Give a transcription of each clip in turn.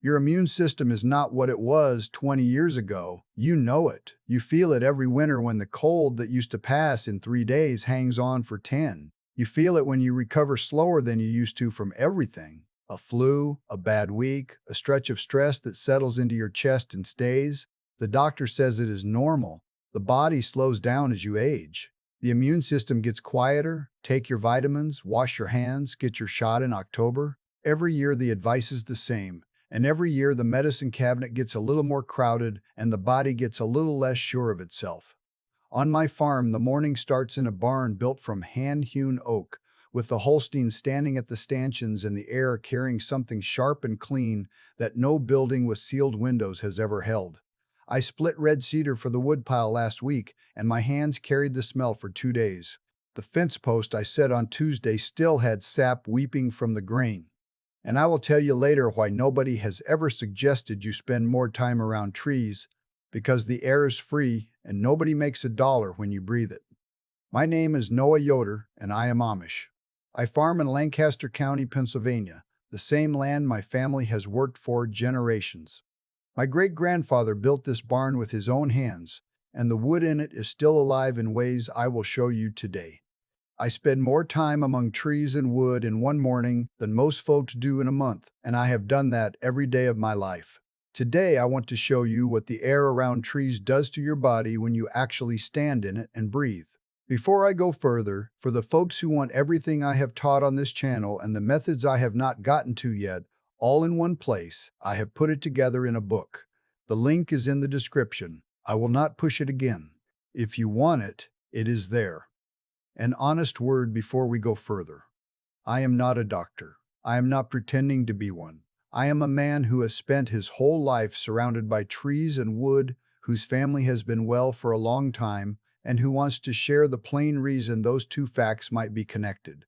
Your immune system is not what it was 20 years ago. You know it. You feel it every winter when the cold that used to pass in 3 days hangs on for 10. You feel it when you recover slower than you used to from everything. A flu, a bad week, a stretch of stress that settles into your chest and stays. The doctor says it is normal. The body slows down as you age. The immune system gets quieter. Take your vitamins, wash your hands, get your shot in October. Every year the advice is the same. And every year the medicine cabinet gets a little more crowded and the body gets a little less sure of itself. On my farm, the morning starts in a barn built from hand-hewn oak, with the Holstein standing at the stanchions and the air carrying something sharp and clean that no building with sealed windows has ever held. I split red cedar for the woodpile last week, and my hands carried the smell for 2 days. The fence post I set on Tuesday still had sap weeping from the grain. And I will tell you later why nobody has ever suggested you spend more time around trees, because the air is free and nobody makes a dollar when you breathe it. My name is Noah Yoder, and I am Amish. I farm in Lancaster County, Pennsylvania, the same land my family has worked for generations. My great-grandfather built this barn with his own hands, and the wood in it is still alive in ways I will show you today. I spend more time among trees and wood in one morning than most folks do in a month, and I have done that every day of my life. Today, I want to show you what the air around trees does to your body when you actually stand in it and breathe. Before I go further, for the folks who want everything I have taught on this channel and the methods I have not gotten to yet, all in one place, I have put it together in a book. The link is in the description. I will not push it again. If you want it, it is there. An honest word before we go further. I am not a doctor. I am not pretending to be one. I am a man who has spent his whole life surrounded by trees and wood, whose family has been well for a long time, and who wants to share the plain reason those two facts might be connected.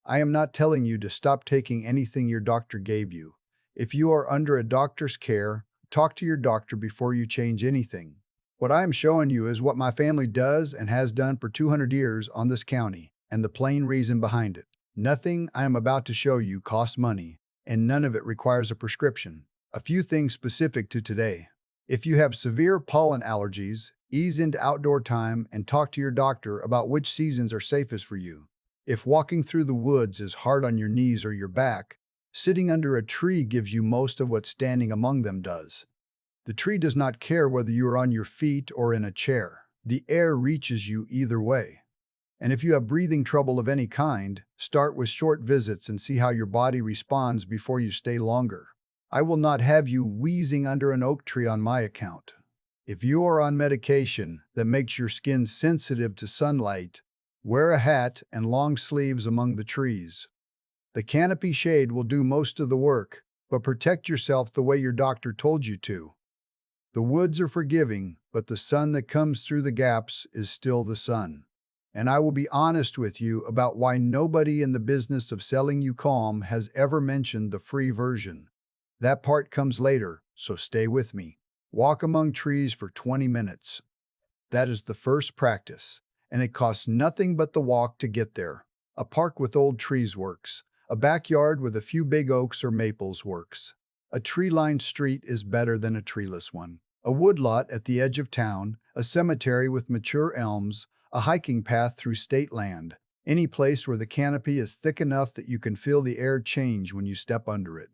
I am not telling you to stop taking anything your doctor gave you. If you are under a doctor's care, talk to your doctor before you change anything. What I am showing you is what my family does and has done for 200 years on this county, and the plain reason behind it. Nothing I am about to show you costs money, and none of it requires a prescription. A few things specific to today. If you have severe pollen allergies, ease into outdoor time and talk to your doctor about which seasons are safest for you. If walking through the woods is hard on your knees or your back, sitting under a tree gives you most of what standing among them does. The tree does not care whether you are on your feet or in a chair. The air reaches you either way. And if you have breathing trouble of any kind, start with short visits and see how your body responds before you stay longer. I will not have you wheezing under an oak tree on my account. If you are on medication that makes your skin sensitive to sunlight, wear a hat and long sleeves among the trees. The canopy shade will do most of the work, but protect yourself the way your doctor told you to. The woods are forgiving, but the sun that comes through the gaps is still the sun. And I will be honest with you about why nobody in the business of selling you calm has ever mentioned the free version. That part comes later, so stay with me. Walk among trees for 20 minutes. That is the first practice, and it costs nothing but the walk to get there. A park with old trees works. A backyard with a few big oaks or maples works. A tree-lined street is better than a treeless one. A woodlot at the edge of town, a cemetery with mature elms, a hiking path through state land. Any place where the canopy is thick enough that you can feel the air change when you step under it.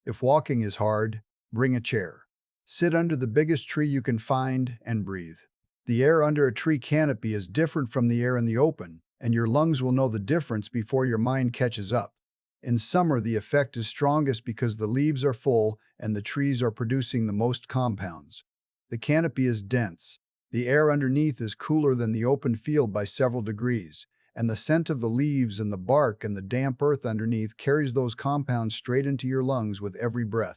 If walking is hard, bring a chair. Sit under the biggest tree you can find and breathe. The air under a tree canopy is different from the air in the open, and your lungs will know the difference before your mind catches up. In summer, the effect is strongest because the leaves are full and the trees are producing the most compounds. The canopy is dense. The air underneath is cooler than the open field by several degrees, and the scent of the leaves and the bark and the damp earth underneath carries those compounds straight into your lungs with every breath.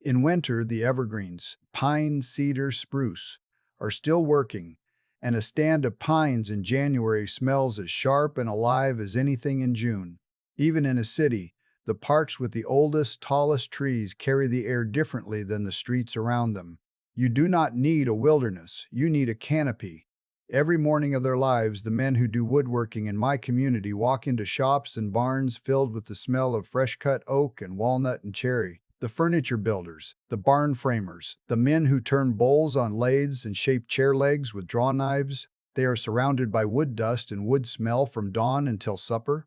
In winter, the evergreens, pine, cedar, spruce, are still working, and a stand of pines in January smells as sharp and alive as anything in June. Even in a city, the parks with the oldest, tallest trees carry the air differently than the streets around them. You do not need a wilderness, you need a canopy. Every morning of their lives, the men who do woodworking in my community walk into shops and barns filled with the smell of fresh-cut oak and walnut and cherry. The furniture builders, the barn framers, the men who turn bowls on lathes and shape chair legs with draw knives, they are surrounded by wood dust and wood smell from dawn until supper.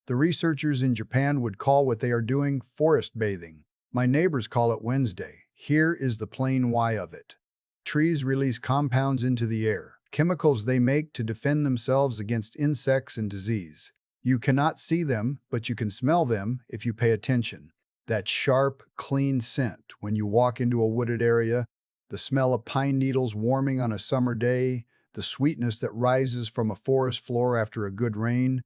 The researchers in Japan would call what they are doing forest bathing. My neighbors call it Wednesday. Here is the plain why of it. Trees release compounds into the air, chemicals they make to defend themselves against insects and disease. You cannot see them, but you can smell them if you pay attention. That sharp, clean scent when you walk into a wooded area, the smell of pine needles warming on a summer day, the sweetness that rises from a forest floor after a good rain,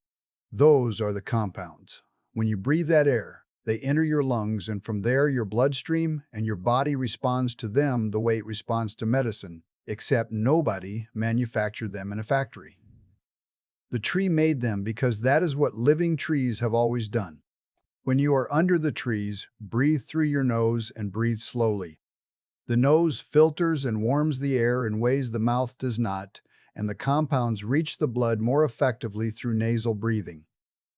those are the compounds. When you breathe that air, they enter your lungs, and from there your bloodstream and your body responds to them the way it responds to medicine, except nobody manufactured them in a factory. The tree made them because that is what living trees have always done. When you are under the trees, breathe through your nose and breathe slowly. The nose filters and warms the air in ways the mouth does not, and the compounds reach the blood more effectively through nasal breathing.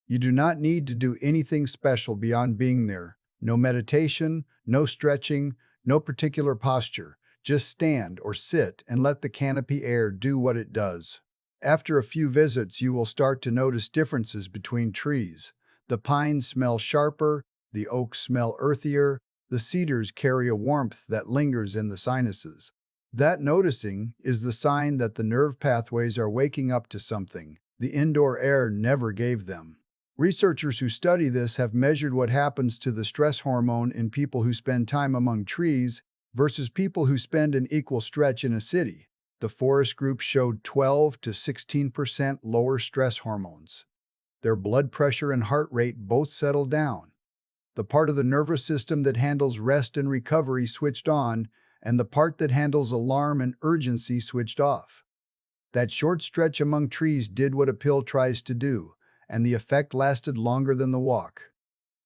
You do not need to do anything special beyond being there. No meditation, no stretching, no particular posture. Just stand or sit and let the canopy air do what it does. After a few visits, you will start to notice differences between trees. The pines smell sharper, the oaks smell earthier, the cedars carry a warmth that lingers in the sinuses. That noticing is the sign that the nerve pathways are waking up to something the indoor air never gave them. Researchers who study this have measured what happens to the stress hormone in people who spend time among trees versus people who spend an equal stretch in a city. The forest group showed 12 to 16% lower stress hormones. Their blood pressure and heart rate both settled down. The part of the nervous system that handles rest and recovery switched on, and the part that handles alarm and urgency switched off. That short stretch among trees did what a pill tries to do, and the effect lasted longer than the walk.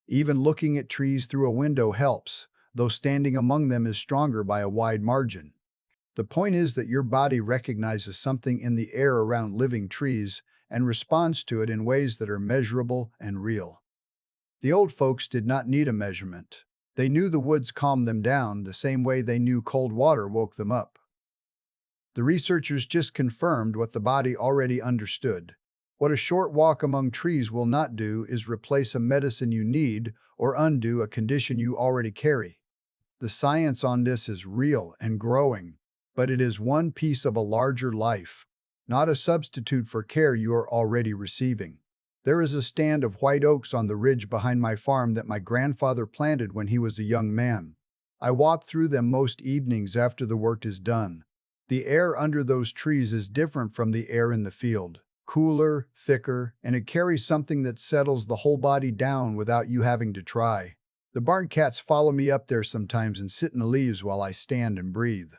Even looking at trees through a window helps, though standing among them is stronger by a wide margin. The point is that your body recognizes something in the air around living trees and responds to it in ways that are measurable and real. The old folks did not need a measurement. They knew the woods calmed them down the same way they knew cold water woke them up. The researchers just confirmed what the body already understood. What a short walk among trees will not do is replace a medicine you need or undo a condition you already carry. The science on this is real and growing, but it is one piece of a larger life, not a substitute for care you are already receiving. There is a stand of white oaks on the ridge behind my farm that my grandfather planted when he was a young man. I walk through them most evenings after the work is done. The air under those trees is different from the air in the field, cooler, thicker, and it carries something that settles the whole body down without you having to try. The barn cats follow me up there sometimes and sit in the leaves while I stand and breathe.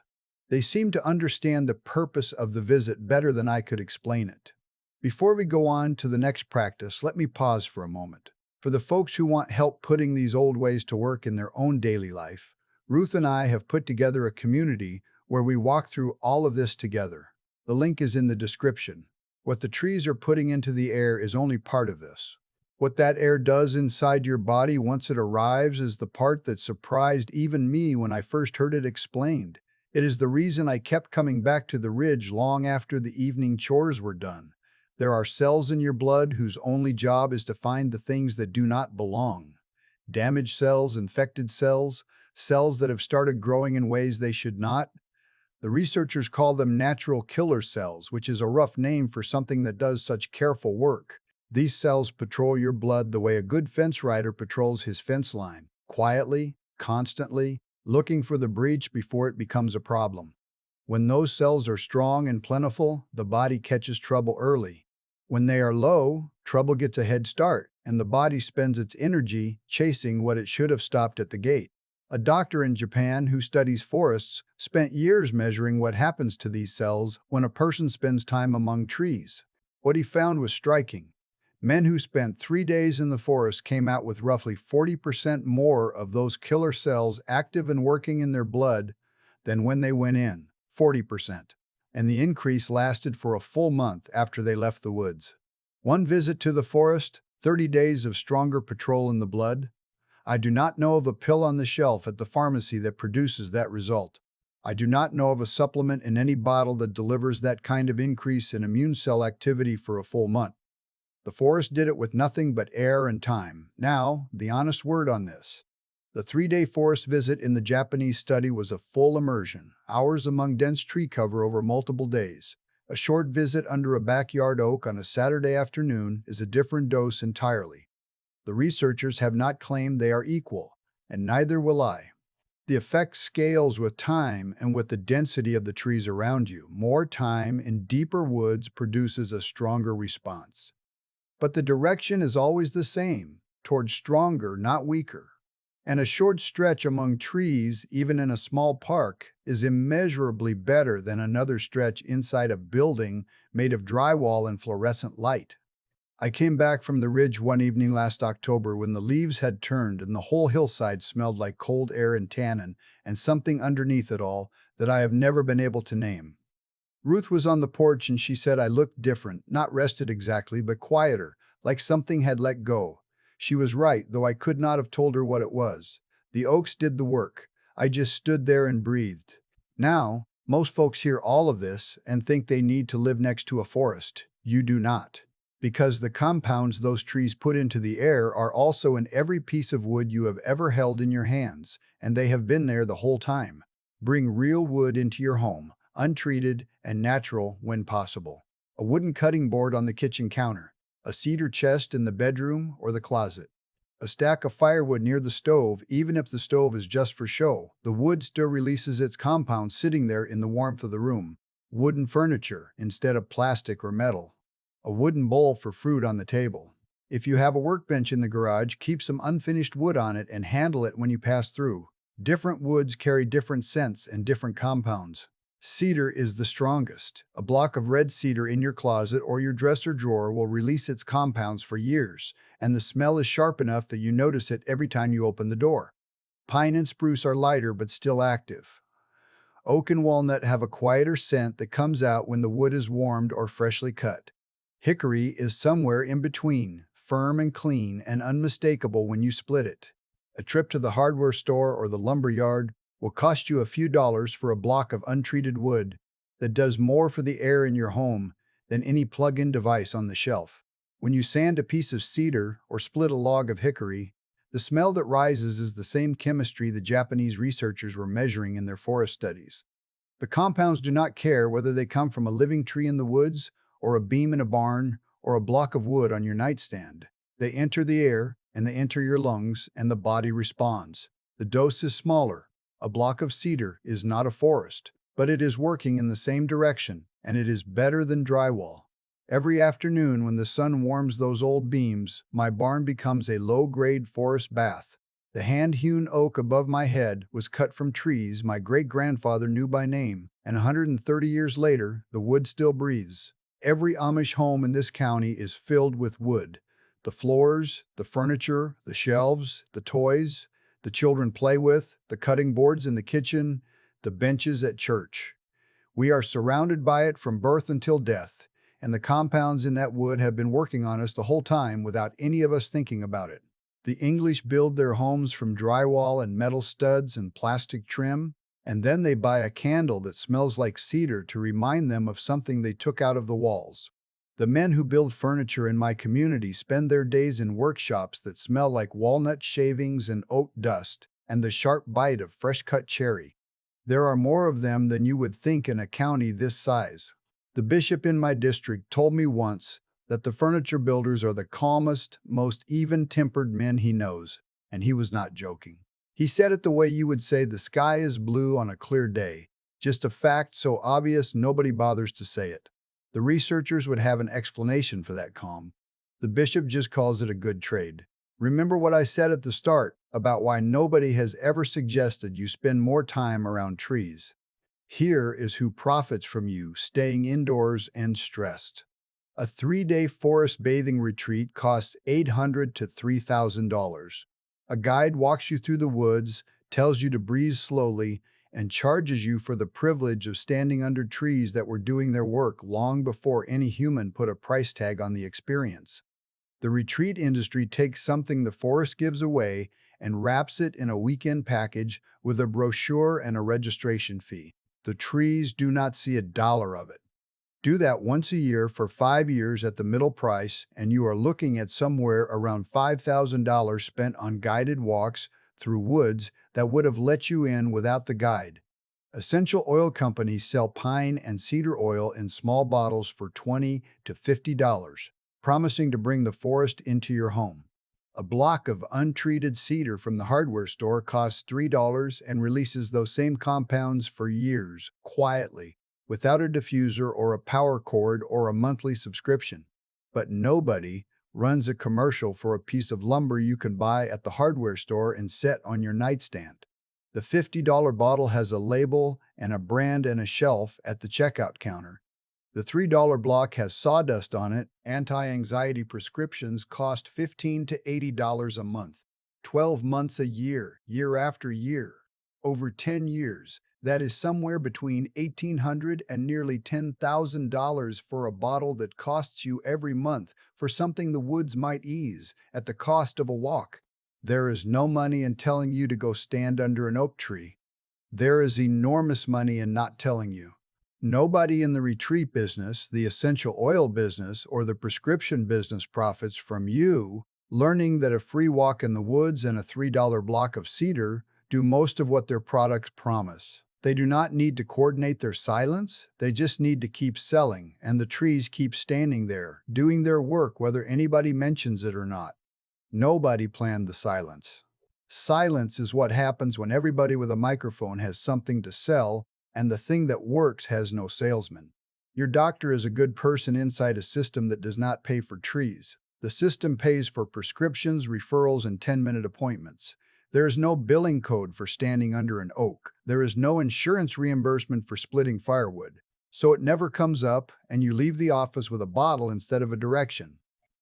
They seem to understand the purpose of the visit better than I could explain it. Before we go on to the next practice, let me pause for a moment. For the folks who want help putting these old ways to work in their own daily life, Ruth and I have put together a community where we walk through all of this together. The link is in the description. What the trees are putting into the air is only part of this. What that air does inside your body once it arrives is the part that surprised even me when I first heard it explained. It is the reason I kept coming back to the ridge long after the evening chores were done. There are cells in your blood whose only job is to find the things that do not belong. Damaged cells, infected cells, cells that have started growing in ways they should not. The researchers call them natural killer cells, which is a rough name for something that does such careful work. These cells patrol your blood the way a good fence rider patrols his fence line, quietly, constantly, looking for the breach before it becomes a problem. When those cells are strong and plentiful, the body catches trouble early. When they are low, trouble gets a head start, and the body spends its energy chasing what it should have stopped at the gate. A doctor in Japan who studies forests spent years measuring what happens to these cells when a person spends time among trees. What he found was striking. Men who spent 3 days in the forest came out with roughly 40% more of those killer cells active and working in their blood than when they went in, 40%. And the increase lasted for a full month after they left the woods. One visit to the forest, 30 days of stronger patrol in the blood. I do not know of a pill on the shelf at the pharmacy that produces that result. I do not know of a supplement in any bottle that delivers that kind of increase in immune cell activity for a full month. The forest did it with nothing but air and time. Now, the honest word on this. The 3-day forest visit in the Japanese study was a full immersion, hours among dense tree cover over multiple days. A short visit under a backyard oak on a Saturday afternoon is a different dose entirely. The researchers have not claimed they are equal, and neither will I. The effect scales with time and with the density of the trees around you. More time in deeper woods produces a stronger response. But the direction is always the same, towards stronger, not weaker. And a short stretch among trees, even in a small park, is immeasurably better than another stretch inside a building made of drywall and fluorescent light. I came back from the ridge one evening last October when the leaves had turned and the whole hillside smelled like cold air and tannin and something underneath it all that I have never been able to name. Ruth was on the porch and she said I looked different, not rested exactly, but quieter, like something had let go. She was right, though I could not have told her what it was. The oaks did the work. I just stood there and breathed. Now, most folks hear all of this and think they need to live next to a forest. You do not. Because the compounds those trees put into the air are also in every piece of wood you have ever held in your hands, and they have been there the whole time. Bring real wood into your home, untreated and natural when possible. A wooden cutting board on the kitchen counter, a cedar chest in the bedroom or the closet, a stack of firewood near the stove. Even if the stove is just for show, the wood still releases its compounds sitting there in the warmth of the room. Wooden furniture instead of plastic or metal. A wooden bowl for fruit on the table. If you have a workbench in the garage, keep some unfinished wood on it and handle it when you pass through. Different woods carry different scents and different compounds. Cedar is the strongest. A block of red cedar in your closet or your dresser drawer will release its compounds for years, and the smell is sharp enough that you notice it every time you open the door. Pine and spruce are lighter but still active. Oak and walnut have a quieter scent that comes out when the wood is warmed or freshly cut. Hickory is somewhere in between, firm and clean and unmistakable when you split it. A trip to the hardware store or the lumber yard will cost you a few dollars for a block of untreated wood that does more for the air in your home than any plug-in device on the shelf. When you sand a piece of cedar or split a log of hickory, the smell that rises is the same chemistry the Japanese researchers were measuring in their forest studies. The compounds do not care whether they come from a living tree in the woods or a beam in a barn or a block of wood on your nightstand. They enter the air and they enter your lungs and the body responds. The dose is smaller. A block of cedar is not a forest, but it is working in the same direction and it is better than drywall. Every afternoon when the sun warms those old beams, my barn becomes a low-grade forest bath. The hand-hewn oak above my head was cut from trees my great-grandfather knew by name, and 130 years later, the wood still breathes. Every Amish home in this county is filled with wood. The floors, the furniture, the shelves, the toys, the children play with, the cutting boards in the kitchen, the benches at church. We are surrounded by it from birth until death, and the compounds in that wood have been working on us the whole time without any of us thinking about it. The English build their homes from drywall and metal studs and plastic trim, and then they buy a candle that smells like cedar to remind them of something they took out of the walls. The men who build furniture in my community spend their days in workshops that smell like walnut shavings and oat dust and the sharp bite of fresh-cut cherry. There are more of them than you would think in a county this size. The bishop in my district told me once that the furniture builders are the calmest, most even-tempered men he knows, and he was not joking. He said it the way you would say the sky is blue on a clear day, just a fact so obvious nobody bothers to say it. The researchers would have an explanation for that calm. The bishop just calls it a good trade. Remember what I said at the start about why nobody has ever suggested you spend more time around trees. Here is who profits from you staying indoors and stressed. A 3-day forest bathing retreat costs $800 to $3,000. A guide walks you through the woods, tells you to breathe slowly, and charges you for the privilege of standing under trees that were doing their work long before any human put a price tag on the experience. The retreat industry takes something the forest gives away and wraps it in a weekend package with a brochure and a registration fee. The trees do not see $1 of it. Do that once a year for 5 years at the middle price, and you are looking at somewhere around $5,000 spent on guided walks through woods that would have let you in without the guide. Essential oil companies sell pine and cedar oil in small bottles for $20 to $50, promising to bring the forest into your home. A block of untreated cedar from the hardware store costs $3 and releases those same compounds for years, quietly, without a diffuser or a power cord or a monthly subscription. But nobody runs a commercial for a piece of lumber you can buy at the hardware store and set on your nightstand. The $50 bottle has a label and a brand and a shelf at the checkout counter. The $3 block has sawdust on it. Anti-anxiety prescriptions cost $15 to $80 a month. 12 months a year, year after year. Over 10 years, that is somewhere between $1,800 and nearly $10,000 for a bottle that costs you every month for something the woods might ease at the cost of a walk. There is no money in telling you to go stand under an oak tree. There is enormous money in not telling you. Nobody in the retreat business, the essential oil business, or the prescription business profits from you learning that a free walk in the woods and a $3 block of cedar do most of what their products promise. They do not need to coordinate their silence, they just need to keep selling, and the trees keep standing there, doing their work whether anybody mentions it or not. Nobody planned the silence. Silence is what happens when everybody with a microphone has something to sell and the thing that works has no salesman. Your doctor is a good person inside a system that does not pay for trees. The system pays for prescriptions, referrals, and 10-minute appointments. There is no billing code for standing under an oak. There is no insurance reimbursement for splitting firewood. So it never comes up, and you leave the office with a bottle instead of a direction.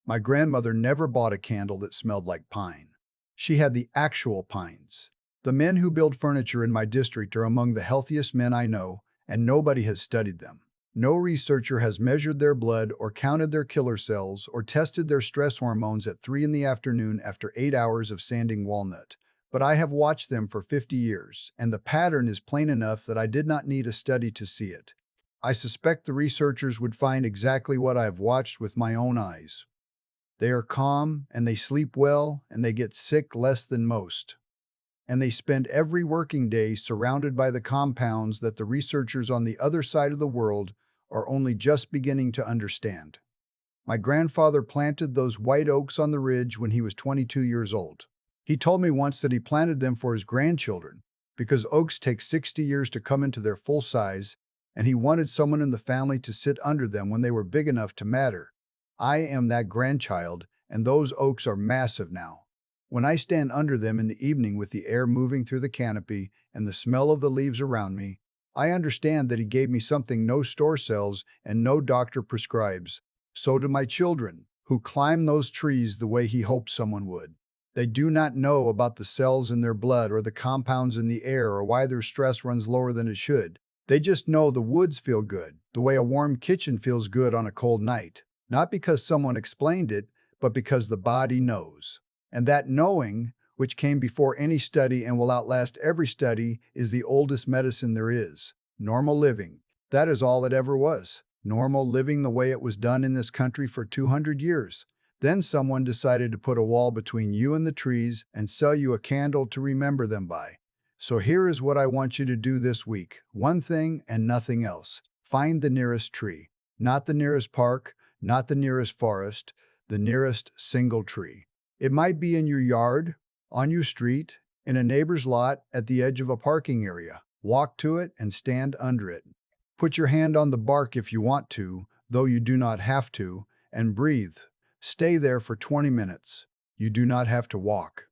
My grandmother never bought a candle that smelled like pine. She had the actual pines. The men who build furniture in my district are among the healthiest men I know, and nobody has studied them. No researcher has measured their blood or counted their killer cells or tested their stress hormones at 3 in the afternoon after 8 hours of sanding walnut. But I have watched them for 50 years, and the pattern is plain enough that I did not need a study to see it. I suspect the researchers would find exactly what I have watched with my own eyes. They are calm, and they sleep well, and they get sick less than most. And they spend every working day surrounded by the compounds that the researchers on the other side of the world are only just beginning to understand. My grandfather planted those white oaks on the ridge when he was 22 years old. He told me once that he planted them for his grandchildren because oaks take 60 years to come into their full size, and he wanted someone in the family to sit under them when they were big enough to matter. I am that grandchild, and those oaks are massive now. When I stand under them in the evening with the air moving through the canopy and the smell of the leaves around me, I understand that he gave me something no store sells and no doctor prescribes. So do my children, who climb those trees the way he hoped someone would. They do not know about the cells in their blood or the compounds in the air or why their stress runs lower than it should. They just know the woods feel good, the way a warm kitchen feels good on a cold night. Not because someone explained it, but because the body knows. And that knowing, which came before any study and will outlast every study, is the oldest medicine there is. Normal living. That is all it ever was. Normal living the way it was done in this country for 200 years. Then someone decided to put a wall between you and the trees and sell you a candle to remember them by. So here is what I want you to do this week. One thing and nothing else. Find the nearest tree. Not the nearest park, not the nearest forest, the nearest single tree. It might be in your yard, on your street, in a neighbor's lot, at the edge of a parking area. Walk to it and stand under it. Put your hand on the bark if you want to, though you do not have to, and breathe. Stay there for 20 minutes. You do not have to walk.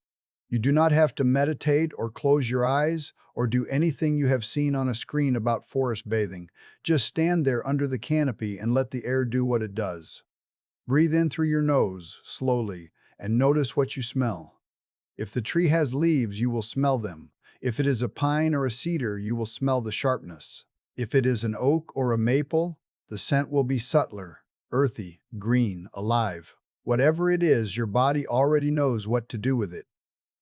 You do not have to meditate or close your eyes or do anything you have seen on a screen about forest bathing. Just stand there under the canopy and let the air do what it does. Breathe in through your nose, slowly, and notice what you smell. If the tree has leaves, you will smell them. If it is a pine or a cedar, you will smell the sharpness. If it is an oak or a maple, the scent will be subtler, earthy, green, alive. Whatever it is, your body already knows what to do with it.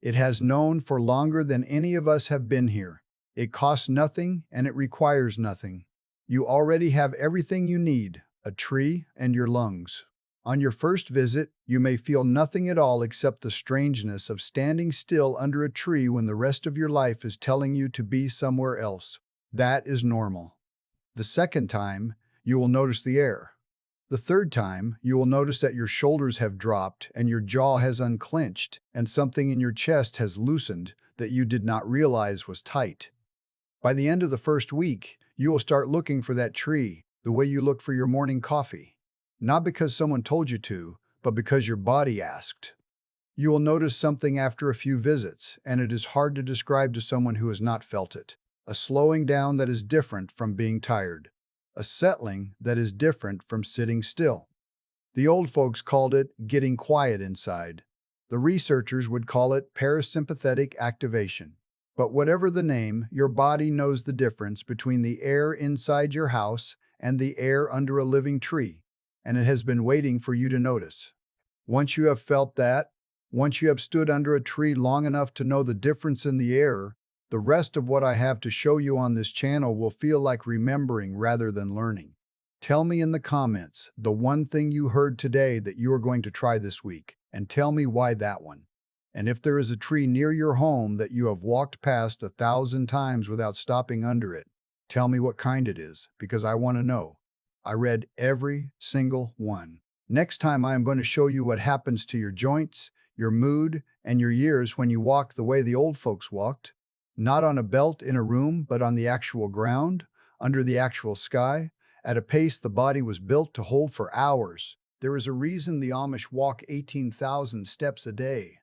It has known for longer than any of us have been here. It costs nothing and it requires nothing. You already have everything you need, a tree and your lungs. On your first visit, you may feel nothing at all except the strangeness of standing still under a tree when the rest of your life is telling you to be somewhere else. That is normal. The second time, you will notice the air. The third time, you will notice that your shoulders have dropped and your jaw has unclenched and something in your chest has loosened that you did not realize was tight. By the end of the first week, you will start looking for that tree the way you look for your morning coffee. Not because someone told you to, but because your body asked. You will notice something after a few visits, and it is hard to describe to someone who has not felt it. A slowing down that is different from being tired. A settling that is different from sitting still. The old folks called it getting quiet inside. The researchers would call it parasympathetic activation. But whatever the name, your body knows the difference between the air inside your house and the air under a living tree, and it has been waiting for you to notice. Once you have felt that, once you have stood under a tree long enough to know the difference in the air, the rest of what I have to show you on this channel will feel like remembering rather than learning. Tell me in the comments the one thing you heard today that you are going to try this week, and tell me why that one. And if there is a tree near your home that you have walked past 1,000 times without stopping under it, tell me what kind it is, because I want to know. I read every single one. Next time I am going to show you what happens to your joints, your mood, and your years when you walk the way the old folks walked. Not on a belt in a room, but on the actual ground, under the actual sky, at a pace the body was built to hold for hours. There is a reason the Amish walk 18,000 steps a day,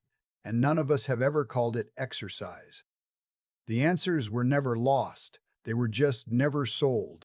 and none of us have ever called it exercise. The answers were never lost, they were just never sold.